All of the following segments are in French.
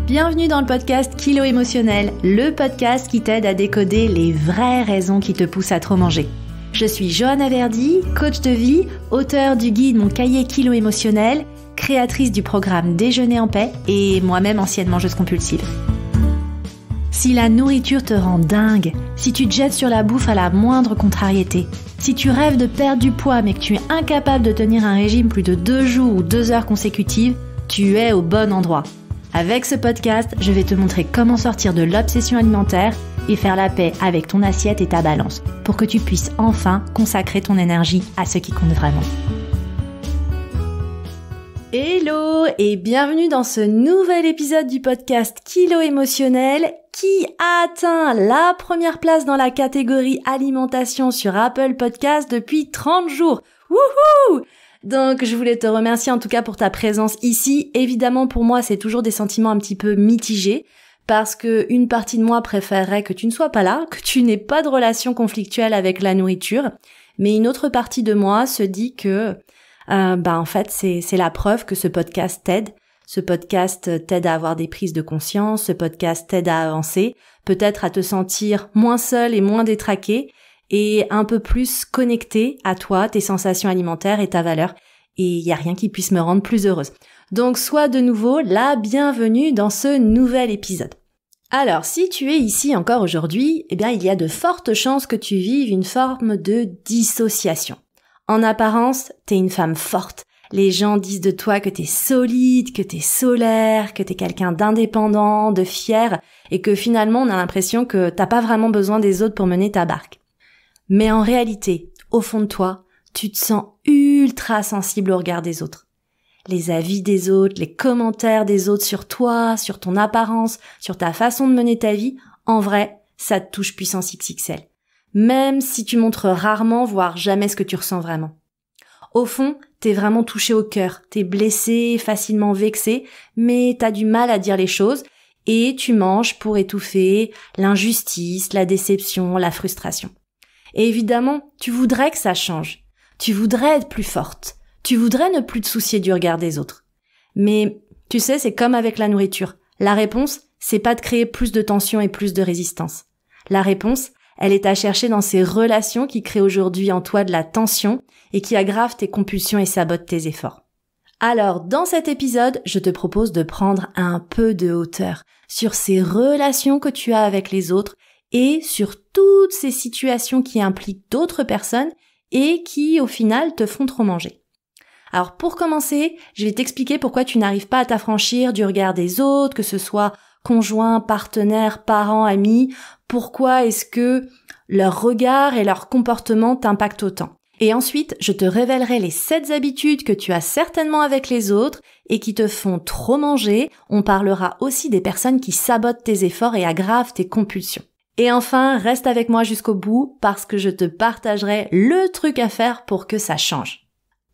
Bienvenue dans le podcast Kilo Émotionnel, le podcast qui t'aide à décoder les vraies raisons qui te poussent à trop manger. Je suis Johanna Verdi, coach de vie, auteure du guide Mon cahier Kilo Émotionnel, créatrice du programme Déjeuner en paix et moi-même ancienne mangeuse compulsive. Si la nourriture te rend dingue, si tu te jettes sur la bouffe à la moindre contrariété, si tu rêves de perdre du poids mais que tu es incapable de tenir un régime plus de 2 jours ou 2 heures consécutives, tu es au bon endroit. Avec ce podcast, je vais te montrer comment sortir de l'obsession alimentaire et faire la paix avec ton assiette et ta balance pour que tu puisses enfin consacrer ton énergie à ce qui compte vraiment. Hello et bienvenue dans ce nouvel épisode du podcast Kilo Émotionnel qui a atteint la première place dans la catégorie alimentation sur Apple Podcast depuis 30 jours. Wouhou! Donc je voulais te remercier en tout cas pour ta présence ici. Évidemment pour moi c'est toujours des sentiments un petit peu mitigés parce que une partie de moi préférerait que tu ne sois pas là, que tu n'aies pas de relation conflictuelle avec la nourriture, mais une autre partie de moi se dit que en fait c'est la preuve que ce podcast t'aide. Ce podcast t'aide à avoir des prises de conscience, ce podcast t'aide à avancer, peut-être à te sentir moins seul et moins détraqué et un peu plus connecté à toi, tes sensations alimentaires et ta valeur. Et il n'y a rien qui puisse me rendre plus heureuse. Donc sois de nouveau la bienvenue dans ce nouvel épisode. Alors, si tu es ici encore aujourd'hui, il y a de fortes chances que tu vives une forme de dissociation. En apparence, t'es une femme forte. Les gens disent de toi que t'es solide, que t'es solaire, que t'es quelqu'un d'indépendant, de fier, et que finalement on a l'impression que t'as pas vraiment besoin des autres pour mener ta barque. Mais en réalité, au fond de toi, tu te sens ultra sensible au regard des autres. Les avis des autres, les commentaires des autres sur toi, sur ton apparence, sur ta façon de mener ta vie, en vrai, ça te touche puissance XXL. Même si tu montres rarement, voire jamais ce que tu ressens vraiment. Au fond, t'es vraiment touché au cœur, t'es blessé, facilement vexé, mais t'as du mal à dire les choses et tu manges pour étouffer l'injustice, la déception, la frustration. Et évidemment, tu voudrais que ça change. Tu voudrais être plus forte. Tu voudrais ne plus te soucier du regard des autres. Mais, tu sais, c'est comme avec la nourriture. La réponse, c'est pas de créer plus de tension et plus de résistance. La réponse, elle est à chercher dans ces relations qui créent aujourd'hui en toi de la tension et qui aggravent tes compulsions et sabotent tes efforts. Alors, dans cet épisode, je te propose de prendre un peu de hauteur sur ces relations que tu as avec les autres et sur toutes ces situations qui impliquent d'autres personnes et qui, au final, te font trop manger. Alors, pour commencer, je vais t'expliquer pourquoi tu n'arrives pas à t'affranchir du regard des autres, que ce soit conjoint, partenaire, parents, amis. Pourquoi est-ce que leur regard et leur comportement t'impactent autant? Et ensuite, je te révélerai les 7 habitudes que tu as certainement avec les autres et qui te font trop manger. On parlera aussi des personnes qui sabotent tes efforts et aggravent tes compulsions. Et enfin, reste avec moi jusqu'au bout parce que je te partagerai le truc à faire pour que ça change.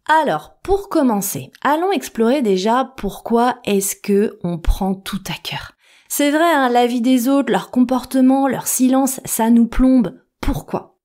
Alors, pour commencer, allons explorer déjà pourquoi est-ce que on prend tout à cœur. C'est vrai, la vie des autres, leur comportement, leur silence, ça nous plombe. Pourquoi?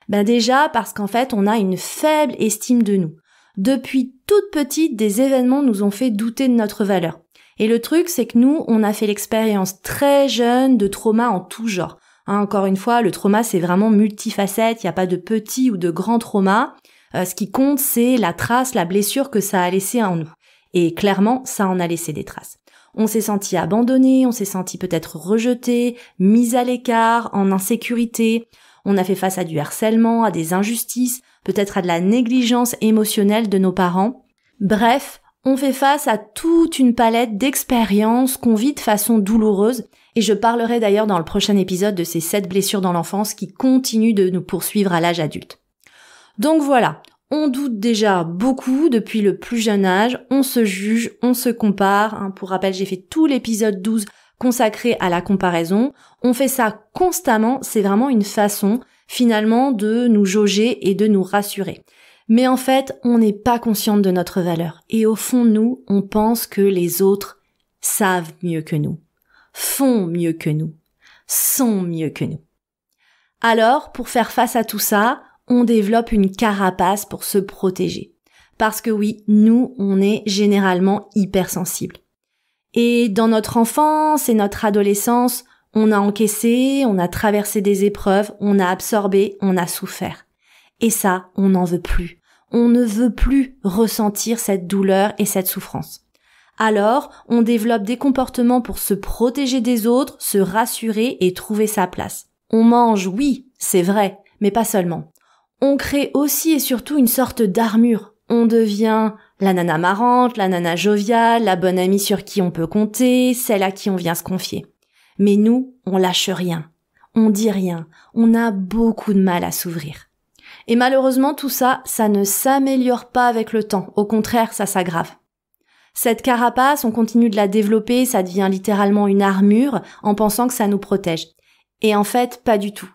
Déjà parce qu'en fait, on a une faible estime de nous. Depuis toute petite, des événements nous ont fait douter de notre valeur. Et le truc, c'est que nous, on a fait l'expérience très jeune de traumas en tout genre. Encore une fois, le trauma, c'est vraiment multifacette, il n'y a pas de petit ou de grand trauma. Ce qui compte, c'est la trace, la blessure que ça a laissé en nous. Et clairement, ça en a laissé des traces. On s'est senti abandonné, on s'est senti peut-être rejeté, mis à l'écart, en insécurité. On a fait face à du harcèlement, à des injustices, peut-être à de la négligence émotionnelle de nos parents. Bref, on fait face à toute une palette d'expériences qu'on vit de façon douloureuse. Et je parlerai d'ailleurs dans le prochain épisode de ces 7 blessures dans l'enfance qui continuent de nous poursuivre à l'âge adulte. Donc voilà, on doute déjà beaucoup depuis le plus jeune âge, on se juge, on se compare. Pour rappel, j'ai fait tout l'épisode 12 consacré à la comparaison. On fait ça constamment, c'est vraiment une façon finalement de nous jauger et de nous rassurer. Mais en fait, on n'est pas consciente de notre valeur. Et au fond de nous, on pense que les autres savent mieux que nous, font mieux que nous, sont mieux que nous. Alors, pour faire face à tout ça, on développe une carapace pour se protéger. Parce que oui, nous, on est généralement hypersensibles. Et dans notre enfance et notre adolescence, on a encaissé, on a traversé des épreuves, on a absorbé, on a souffert. Et ça, on n'en veut plus. On ne veut plus ressentir cette douleur et cette souffrance. Alors, on développe des comportements pour se protéger des autres, se rassurer et trouver sa place. On mange, oui, c'est vrai, mais pas seulement. On crée aussi et surtout une sorte d'armure. On devient la nana marrante, la nana joviale, la bonne amie sur qui on peut compter, celle à qui on vient se confier. Mais nous, on lâche rien. On dit rien. On a beaucoup de mal à s'ouvrir. Et malheureusement, tout ça, ça ne s'améliore pas avec le temps. Au contraire, ça s'aggrave. Cette carapace, on continue de la développer, ça devient littéralement une armure en pensant que ça nous protège. Et en fait, pas du tout.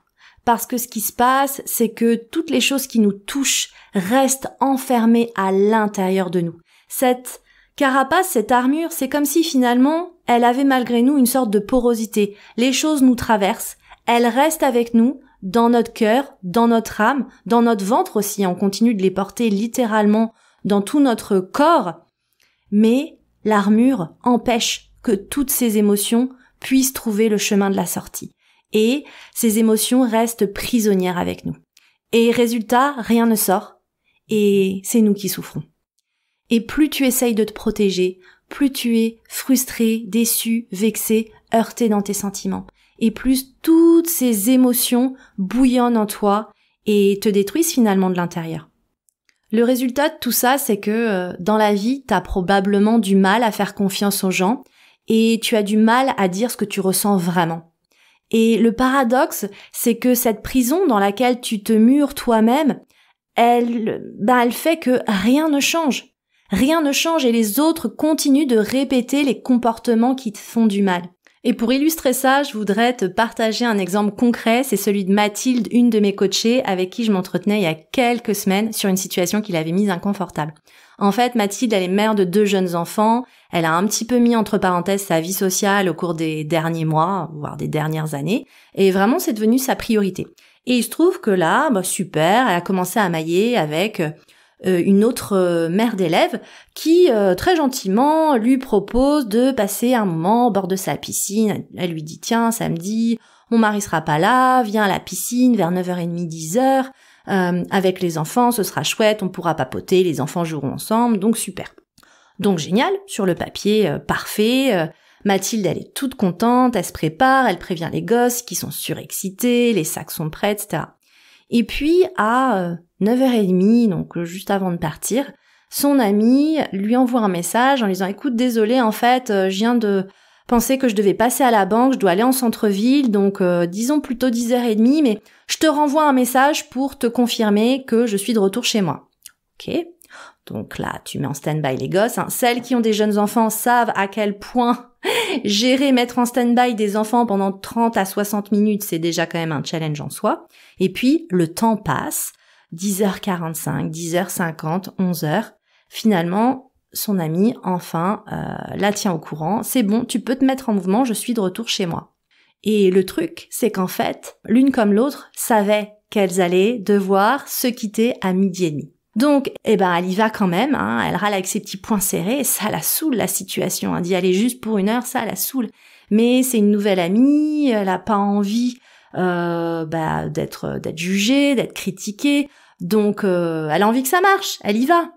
Parce que ce qui se passe, c'est que toutes les choses qui nous touchent restent enfermées à l'intérieur de nous. Cette carapace, cette armure, c'est comme si finalement, elle avait malgré nous une sorte de porosité. Les choses nous traversent, elles restent avec nous, dans notre cœur, dans notre âme, dans notre ventre aussi. On continue de les porter littéralement dans tout notre corps. Mais l'armure empêche que toutes ces émotions puissent trouver le chemin de la sortie. Et ces émotions restent prisonnières avec nous. Et résultat, rien ne sort. Et c'est nous qui souffrons. Et plus tu essayes de te protéger, plus tu es frustré, déçu, vexé, heurté dans tes sentiments. Et plus toutes ces émotions bouillonnent en toi et te détruisent finalement de l'intérieur. Le résultat de tout ça, c'est que dans la vie, t'as probablement du mal à faire confiance aux gens et tu as du mal à dire ce que tu ressens vraiment. Et le paradoxe, c'est que cette prison dans laquelle tu te mures toi-même, elle fait que rien ne change. Rien ne change et les autres continuent de répéter les comportements qui te font du mal. Et pour illustrer ça, je voudrais te partager un exemple concret, c'est celui de Mathilde, une de mes coachées avec qui je m'entretenais il y a quelques semaines sur une situation qui l'avait mise inconfortable. En fait, Mathilde, elle est mère de 2 jeunes enfants, elle a un petit peu mis entre parenthèses sa vie sociale au cours des derniers mois, voire des dernières années, et vraiment c'est devenu sa priorité. Et il se trouve que là, super, elle a commencé à mailler avec une autre mère d'élève qui très gentiment lui propose de passer un moment au bord de sa piscine. Elle lui dit tiens samedi mon mari sera pas là, viens à la piscine vers 9h30 10h avec les enfants, ce sera chouette, on pourra papoter, les enfants joueront ensemble, donc super. Donc génial, sur le papier parfait. Mathilde elle est toute contente, elle se prépare, elle prévient les gosses qui sont surexcités, les sacs sont prêts, etc. Et puis à 9h30, donc juste avant de partir, son ami lui envoie un message en lui disant « Écoute, désolé, en fait, je viens de penser que je devais passer à la banque, je dois aller en centre-ville, donc disons plutôt 10h30, mais je te renvoie un message pour te confirmer que je suis de retour chez moi. » Ok, donc là, tu mets en stand-by les gosses. Celles qui ont des jeunes enfants savent à quel point mettre en stand-by des enfants pendant 30 à 60 minutes, c'est déjà quand même un challenge en soi. Et puis, le temps passe, 10h45, 10h50, 11h. Finalement, son ami, enfin, la tient au courant. C'est bon, tu peux te mettre en mouvement, je suis de retour chez moi. Et le truc, c'est qu'en fait, l'une comme l'autre savaient qu'elles allaient devoir se quitter à 12h30. Donc, elle y va quand même, elle râle avec ses petits poings serrés, et ça la saoule la situation, d'y aller juste pour 1 heure, ça la saoule. Mais c'est une nouvelle amie, elle a pas envie d'être jugée, d'être critiquée, donc elle a envie que ça marche, elle y va.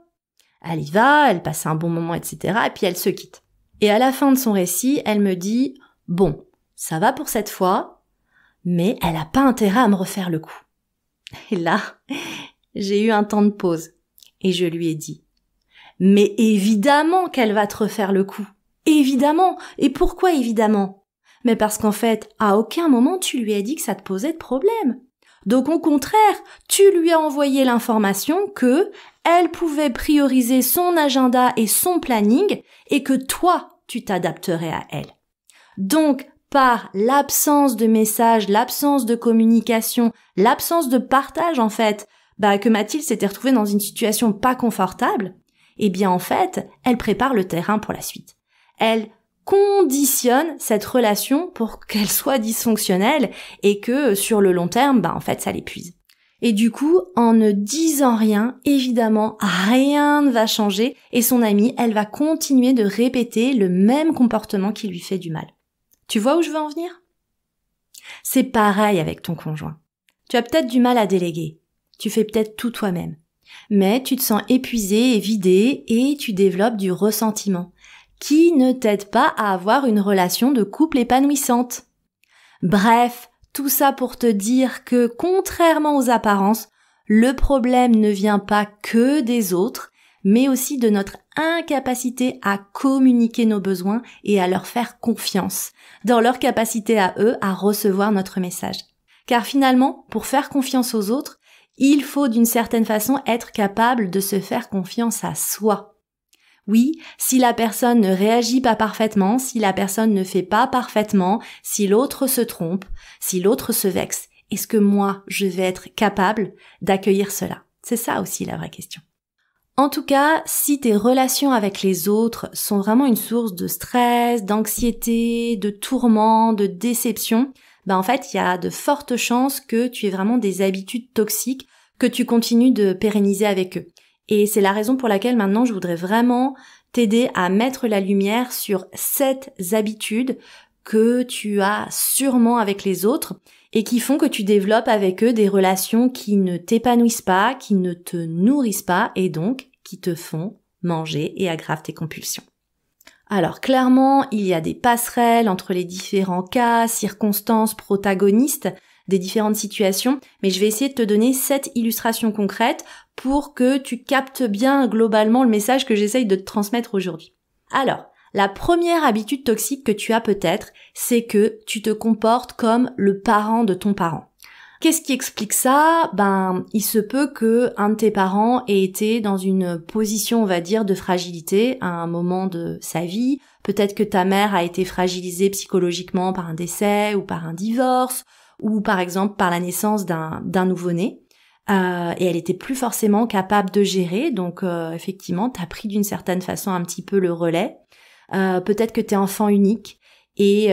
Elle y va, elle passe un bon moment, etc. Et puis elle se quitte. Et à la fin de son récit, elle me dit « Bon, ça va pour cette fois, mais elle a pas intérêt à me refaire le coup. » Et là, j'ai eu un temps de pause et je lui ai dit « Mais évidemment qu'elle va te refaire le coup. Évidemment. Et pourquoi évidemment ? Mais parce qu'en fait, à aucun moment tu lui as dit que ça te posait de problème. Donc au contraire, tu lui as envoyé l'information que elle pouvait prioriser son agenda et son planning et que toi, tu t'adapterais à elle. Donc, par l'absence de message, l'absence de communication, l'absence de partage en fait, que Mathilde s'était retrouvée dans une situation pas confortable, eh bien en fait, elle prépare le terrain pour la suite. Elle conditionne cette relation pour qu'elle soit dysfonctionnelle et que sur le long terme, en fait, ça l'épuise. Et du coup, en ne disant rien, évidemment, rien ne va changer et son amie, elle va continuer de répéter le même comportement qui lui fait du mal. Tu vois où je veux en venir ? C'est pareil avec ton conjoint. Tu as peut-être du mal à déléguer. Tu fais peut-être tout toi-même. Mais tu te sens épuisé et vidé et tu développes du ressentiment qui ne t'aide pas à avoir une relation de couple épanouissante. Bref, tout ça pour te dire que, contrairement aux apparences, le problème ne vient pas que des autres, mais aussi de notre incapacité à communiquer nos besoins et à leur faire confiance, dans leur capacité à eux à recevoir notre message. Car finalement, pour faire confiance aux autres, il faut d'une certaine façon être capable de se faire confiance à soi. Oui, si la personne ne réagit pas parfaitement, si la personne ne fait pas parfaitement, si l'autre se trompe, si l'autre se vexe, est-ce que moi, je vais être capable d'accueillir cela ? C'est ça aussi la vraie question. En tout cas, si tes relations avec les autres sont vraiment une source de stress, d'anxiété, de tourment, de déception, en fait, il y a de fortes chances que tu aies vraiment des habitudes toxiques que tu continues de pérenniser avec eux. Et c'est la raison pour laquelle maintenant je voudrais vraiment t'aider à mettre la lumière sur 7 habitudes que tu as sûrement avec les autres et qui font que tu développes avec eux des relations qui ne t'épanouissent pas, qui ne te nourrissent pas et donc qui te font manger et aggravent tes compulsions. Alors clairement, il y a des passerelles entre les différents cas, circonstances, protagonistes des différentes situations, mais je vais essayer de te donner 7 illustrations concrètes pour que tu captes bien globalement le message que j'essaye de te transmettre aujourd'hui. Alors, la première habitude toxique que tu as peut-être, c'est que tu te comportes comme le parent de ton parent. Qu'est-ce qui explique ça ? Il se peut que un de tes parents ait été dans une position, on va dire, de fragilité à un moment de sa vie. Peut-être que ta mère a été fragilisée psychologiquement par un décès ou par un divorce, ou par exemple par la naissance d'un nouveau-né. Et elle était plus forcément capable de gérer, donc effectivement, t'as pris d'une certaine façon un petit peu le relais. Peut-être que t'es enfant unique et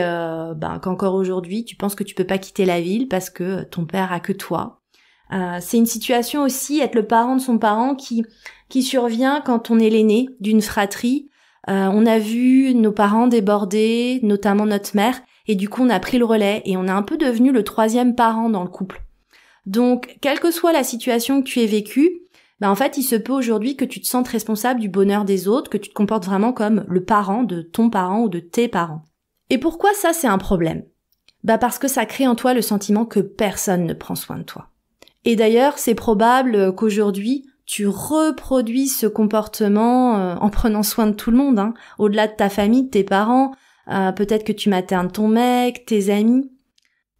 qu'encore aujourd'hui, tu penses que tu peux pas quitter la ville parce que ton père a que toi. C'est une situation aussi, être le parent de son parent qui survient quand on est l'aîné d'une fratrie. On a vu nos parents déborder, notamment notre mère, et du coup on a pris le relais et on est un peu devenu le 3e parent dans le couple. Donc, quelle que soit la situation que tu aies vécue, en fait, il se peut aujourd'hui que tu te sentes responsable du bonheur des autres, que tu te comportes vraiment comme le parent de ton parent ou de tes parents. Et pourquoi ça, c'est un problème ? Parce que ça crée en toi le sentiment que personne ne prend soin de toi. Et d'ailleurs, c'est probable qu'aujourd'hui, tu reproduis ce comportement en prenant soin de tout le monde, au-delà de ta famille, de tes parents, peut-être que tu maternes ton mec, tes amis.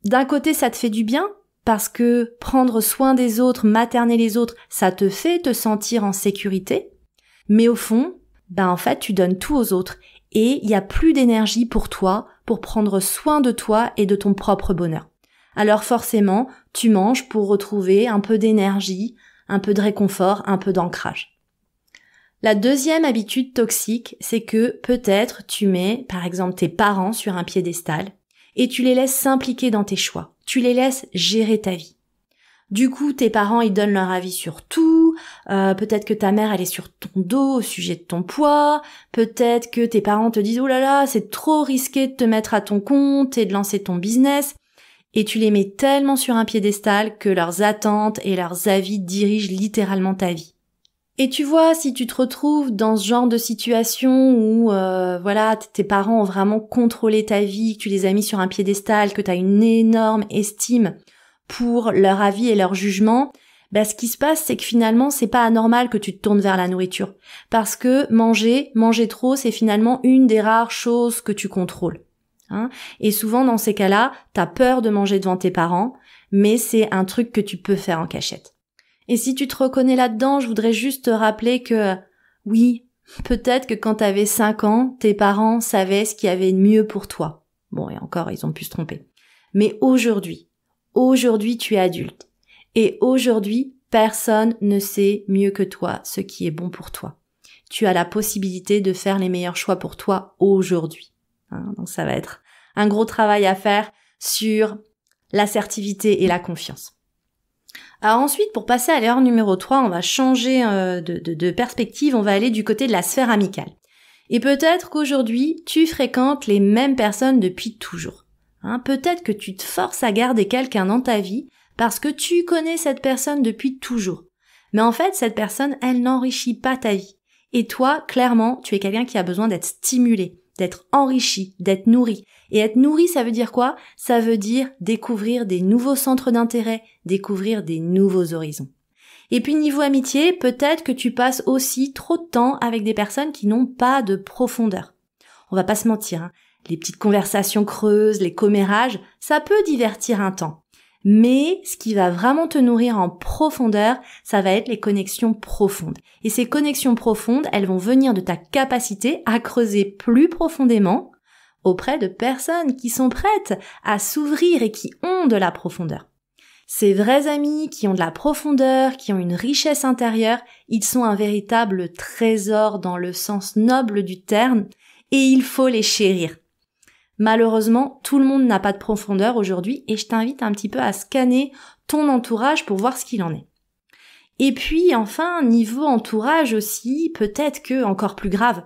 D'un côté, ça te fait du bien, parce que prendre soin des autres, materner les autres, ça te fait te sentir en sécurité. Mais au fond, en fait, tu donnes tout aux autres et il n'y a plus d'énergie pour toi, pour prendre soin de toi et de ton propre bonheur. Alors forcément, tu manges pour retrouver un peu d'énergie, un peu de réconfort, un peu d'ancrage. La deuxième habitude toxique, c'est que peut-être tu mets, par exemple, tes parents sur un piédestal et tu les laisses s'impliquer dans tes choix. Tu les laisses gérer ta vie. Du coup, tes parents, ils donnent leur avis sur tout. Peut-être que ta mère, elle est sur ton dos au sujet de ton poids. Peut-être que tes parents te disent « Oh là là, c'est trop risqué de te mettre à ton compte et de lancer ton business. » Et tu les mets tellement sur un piédestal que leurs attentes et leurs avis dirigent littéralement ta vie. Et tu vois, si tu te retrouves dans ce genre de situation où tes parents ont vraiment contrôlé ta vie, que tu les as mis sur un piédestal, que tu as une énorme estime pour leur avis et leur jugement, ce qui se passe, c'est que finalement, c'est pas anormal que tu te tournes vers la nourriture. Parce que manger trop, c'est finalement une des rares choses que tu contrôles. Et souvent, dans ces cas-là, t'as peur de manger devant tes parents, mais c'est un truc que tu peux faire en cachette. Et si tu te reconnais là-dedans, je voudrais juste te rappeler que, oui, peut-être que quand t'avais 5 ans, tes parents savaient ce qu'il y avait de mieux pour toi. Bon, et encore, ils ont pu se tromper. Mais aujourd'hui, tu es adulte. Et aujourd'hui, personne ne sait mieux que toi ce qui est bon pour toi. Tu as la possibilité de faire les meilleurs choix pour toi aujourd'hui. Donc ça va être un gros travail à faire sur l'assertivité et la confiance. Alors ensuite, pour passer à l'erreur numéro 3, on va changer de perspective, on va aller du côté de la sphère amicale. Et peut-être qu'aujourd'hui, tu fréquentes les mêmes personnes depuis toujours. Peut-être que tu te forces à garder quelqu'un dans ta vie parce que tu connais cette personne depuis toujours. Mais en fait, cette personne, elle n'enrichit pas ta vie. Et toi, clairement, tu es quelqu'un qui a besoin d'être stimulé, d'être enrichi, d'être nourri. Et être nourri, ça veut dire quoi? Ça veut dire découvrir des nouveaux centres d'intérêt, découvrir des nouveaux horizons. Et puis niveau amitié, peut-être que tu passes aussi trop de temps avec des personnes qui n'ont pas de profondeur. On va pas se mentir, les petites conversations creuses, les commérages, ça peut divertir un temps. Mais ce qui va vraiment te nourrir en profondeur, ça va être les connexions profondes. Et ces connexions profondes, elles vont venir de ta capacité à creuser plus profondément auprès de personnes qui sont prêtes à s'ouvrir et qui ont de la profondeur. Ces vrais amis qui ont de la profondeur, qui ont une richesse intérieure, ils sont un véritable trésor dans le sens noble du terme et il faut les chérir. Malheureusement, tout le monde n'a pas de profondeur aujourd'hui et je t'invite un petit peu à scanner ton entourage pour voir ce qu'il en est. Et puis enfin, niveau entourage aussi, peut-être que, encore plus grave,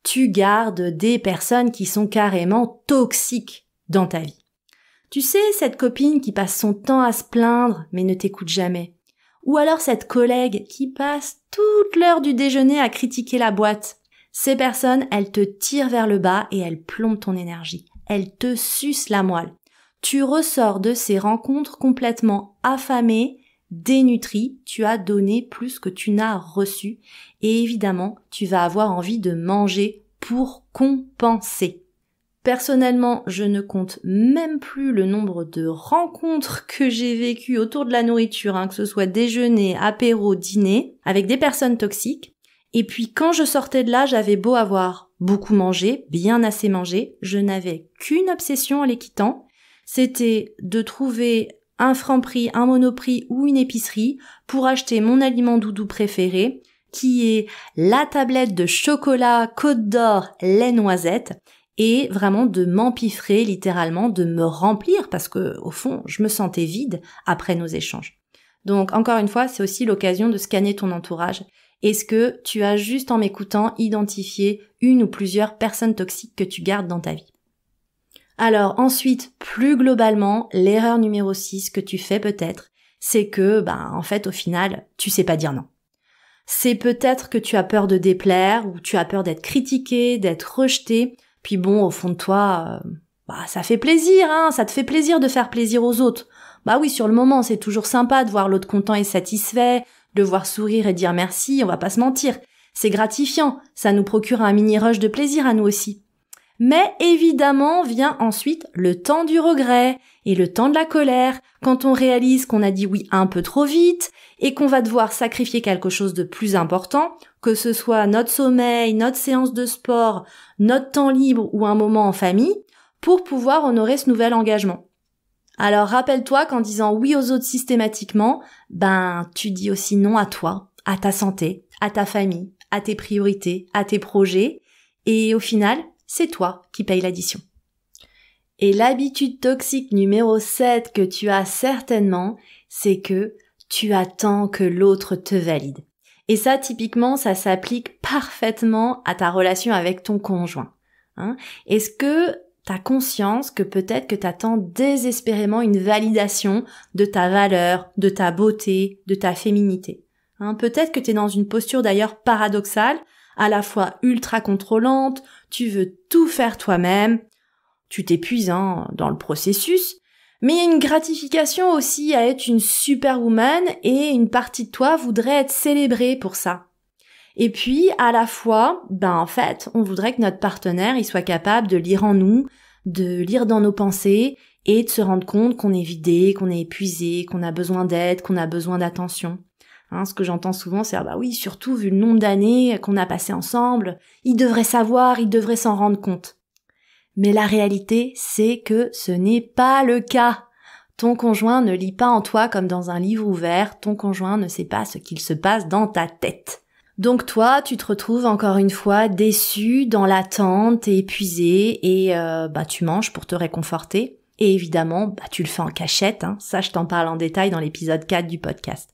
tu gardes des personnes qui sont carrément toxiques dans ta vie. Tu sais, cette copine qui passe son temps à se plaindre mais ne t'écoute jamais. Ou alors cette collègue qui passe toute l'heure du déjeuner à critiquer la boîte. Ces personnes, elles te tirent vers le bas et elles plombent ton énergie. Elles te sucent la moelle. Tu ressors de ces rencontres complètement affamé, dénutri, tu as donné plus que tu n'as reçu et évidemment, tu vas avoir envie de manger pour compenser. Personnellement, je ne compte même plus le nombre de rencontres que j'ai vécues autour de la nourriture, que ce soit déjeuner, apéro, dîner, avec des personnes toxiques. Et puis quand je sortais de là, j'avais beau avoir beaucoup mangé, bien assez mangé, je n'avais qu'une obsession en les quittant, c'était de trouver un Franprix, un Monoprix ou une épicerie pour acheter mon aliment doudou préféré, qui est la tablette de chocolat Côte d'Or lait noisette, et vraiment de m'empiffrer littéralement, de me remplir parce que au fond, je me sentais vide après nos échanges. Donc encore une fois, c'est aussi l'occasion de scanner ton entourage. Est-ce que tu as juste en m'écoutant identifié une ou plusieurs personnes toxiques que tu gardes dans ta vie? Alors ensuite, plus globalement, l'erreur numéro 6 que tu fais peut-être, c'est que, en fait, au final, tu sais pas dire non. C'est peut-être que tu as peur de déplaire ou tu as peur d'être critiqué, d'être rejeté. Puis bon, au fond de toi, ça fait plaisir, ça te fait plaisir de faire plaisir aux autres. Bah oui, sur le moment, c'est toujours sympa de voir l'autre content et satisfait, de le voir sourire et dire merci, on va pas se mentir. C'est gratifiant, ça nous procure un mini rush de plaisir à nous aussi. Mais évidemment vient ensuite le temps du regret et le temps de la colère, quand on réalise qu'on a dit oui un peu trop vite et qu'on va devoir sacrifier quelque chose de plus important, que ce soit notre sommeil, notre séance de sport, notre temps libre ou un moment en famille, pour pouvoir honorer ce nouvel engagement. Alors rappelle-toi qu'en disant oui aux autres systématiquement, tu dis aussi non à toi, à ta santé, à ta famille, à tes priorités, à tes projets, et au final, c'est toi qui paye l'addition. Et l'habitude toxique numéro 7 que tu as certainement, c'est que tu attends que l'autre te valide. Et ça, typiquement, ça s'applique parfaitement à ta relation avec ton conjoint. Est-ce que t'as conscience que peut-être que t'attends désespérément une validation de ta valeur, de ta beauté, de ta féminité? Peut-être que t'es dans une posture d'ailleurs paradoxale, à la fois ultra contrôlante, tu veux tout faire toi-même, tu t'épuises dans le processus, mais il y a une gratification aussi à être une superwoman et une partie de toi voudrait être célébrée pour ça. Et puis, à la fois, en fait, on voudrait que notre partenaire, il soit capable de lire en nous, de lire dans nos pensées et de se rendre compte qu'on est vidé, qu'on est épuisé, qu'on a besoin d'aide, qu'on a besoin d'attention. Ce que j'entends souvent, c'est oui, surtout vu le nombre d'années qu'on a passé ensemble, il devrait savoir, il devrait s'en rendre compte. Mais la réalité, c'est que ce n'est pas le cas. Ton conjoint ne lit pas en toi comme dans un livre ouvert, ton conjoint ne sait pas ce qu'il se passe dans ta tête. Donc toi, tu te retrouves encore une fois déçu, dans l'attente, t'es épuisé et tu manges pour te réconforter. Et évidemment, tu le fais en cachette, ça je t'en parle en détail dans l'épisode 4 du podcast.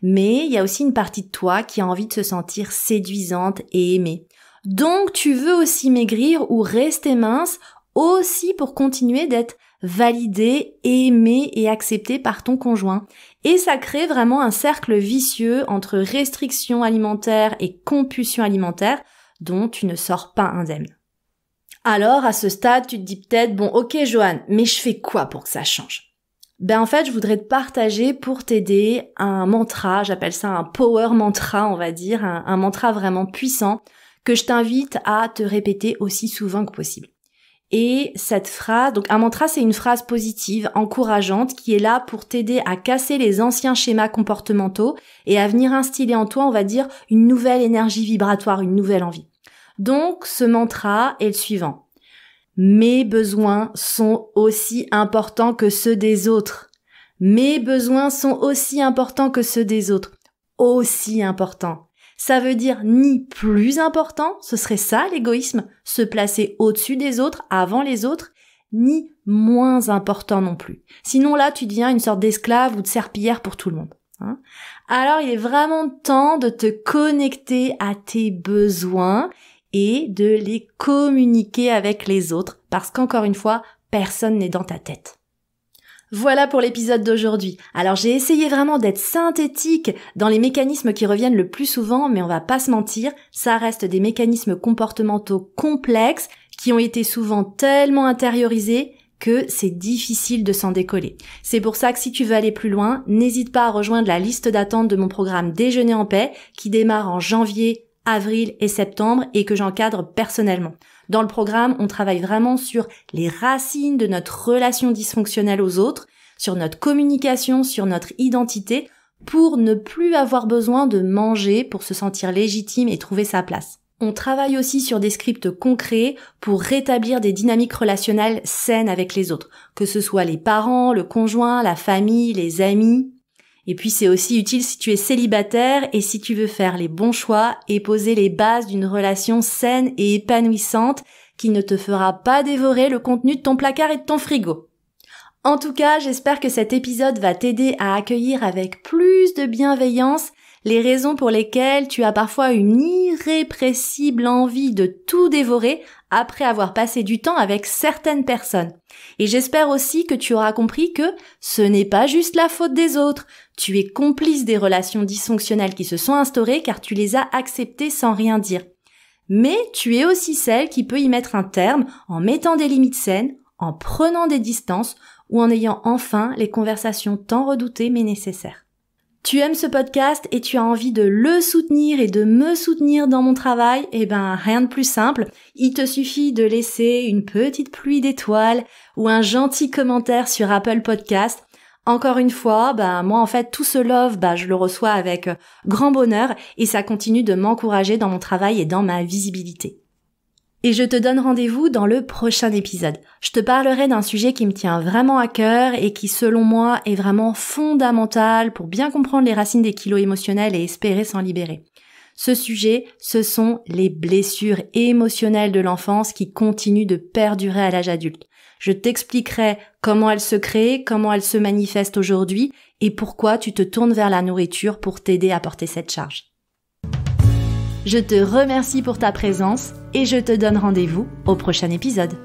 Mais il y a aussi une partie de toi qui a envie de se sentir séduisante et aimée. Donc tu veux aussi maigrir ou rester mince, aussi pour continuer d'être validée, aimée et acceptée par ton conjoint. Et ça crée vraiment un cercle vicieux entre restriction alimentaire et compulsion alimentaire dont tu ne sors pas indemne. Alors, à ce stade, tu te dis peut-être, bon, ok Joanne, mais je fais quoi pour que ça change ? En fait, je voudrais te partager pour t'aider un mantra, j'appelle ça un power mantra, on va dire, un mantra vraiment puissant que je t'invite à te répéter aussi souvent que possible. Et cette phrase, donc un mantra, c'est une phrase positive, encourageante, qui est là pour t'aider à casser les anciens schémas comportementaux et à venir instiller en toi, on va dire, une nouvelle énergie vibratoire, une nouvelle envie. Donc, ce mantra est le suivant. Mes besoins sont aussi importants que ceux des autres. Mes besoins sont aussi importants que ceux des autres. Aussi importants. Ça veut dire ni plus important, ce serait ça l'égoïsme, se placer au-dessus des autres, avant les autres, ni moins important non plus. Sinon là, tu deviens une sorte d'esclave ou de serpillière pour tout le monde. Alors il est vraiment temps de te connecter à tes besoins et de les communiquer avec les autres, parce qu'encore une fois, personne n'est dans ta tête. Voilà pour l'épisode d'aujourd'hui. Alors j'ai essayé vraiment d'être synthétique dans les mécanismes qui reviennent le plus souvent, mais on va pas se mentir, ça reste des mécanismes comportementaux complexes qui ont été souvent tellement intériorisés que c'est difficile de s'en décoller. C'est pour ça que si tu veux aller plus loin, n'hésite pas à rejoindre la liste d'attente de mon programme Déjeuner en paix qui démarre en janvier, avril et septembre et que j'encadre personnellement. Dans le programme, on travaille vraiment sur les racines de notre relation dysfonctionnelle aux autres, sur notre communication, sur notre identité, pour ne plus avoir besoin de manger pour se sentir légitime et trouver sa place. On travaille aussi sur des scripts concrets pour rétablir des dynamiques relationnelles saines avec les autres, que ce soit les parents, le conjoint, la famille, les amis. Et puis c'est aussi utile si tu es célibataire et si tu veux faire les bons choix et poser les bases d'une relation saine et épanouissante qui ne te fera pas dévorer le contenu de ton placard et de ton frigo. En tout cas, j'espère que cet épisode va t'aider à accueillir avec plus de bienveillance les raisons pour lesquelles tu as parfois une irrépressible envie de tout dévorer après avoir passé du temps avec certaines personnes. Et j'espère aussi que tu auras compris que ce n'est pas juste la faute des autres. Tu es complice des relations dysfonctionnelles qui se sont instaurées car tu les as acceptées sans rien dire. Mais tu es aussi celle qui peut y mettre un terme en mettant des limites saines, en prenant des distances ou en ayant enfin les conversations tant redoutées mais nécessaires. Tu aimes ce podcast et tu as envie de le soutenir et de me soutenir dans mon travail, rien de plus simple. Il te suffit de laisser une petite pluie d'étoiles ou un gentil commentaire sur Apple Podcast. Encore une fois, moi en fait tout ce love, je le reçois avec grand bonheur et ça continue de m'encourager dans mon travail et dans ma visibilité. Et je te donne rendez-vous dans le prochain épisode. Je te parlerai d'un sujet qui me tient vraiment à cœur et qui, selon moi, est vraiment fondamental pour bien comprendre les racines des kilos émotionnels et espérer s'en libérer. Ce sujet, ce sont les blessures émotionnelles de l'enfance qui continuent de perdurer à l'âge adulte. Je t'expliquerai comment elles se créent, comment elles se manifestent aujourd'hui et pourquoi tu te tournes vers la nourriture pour t'aider à porter cette charge. Je te remercie pour ta présence et je te donne rendez-vous au prochain épisode.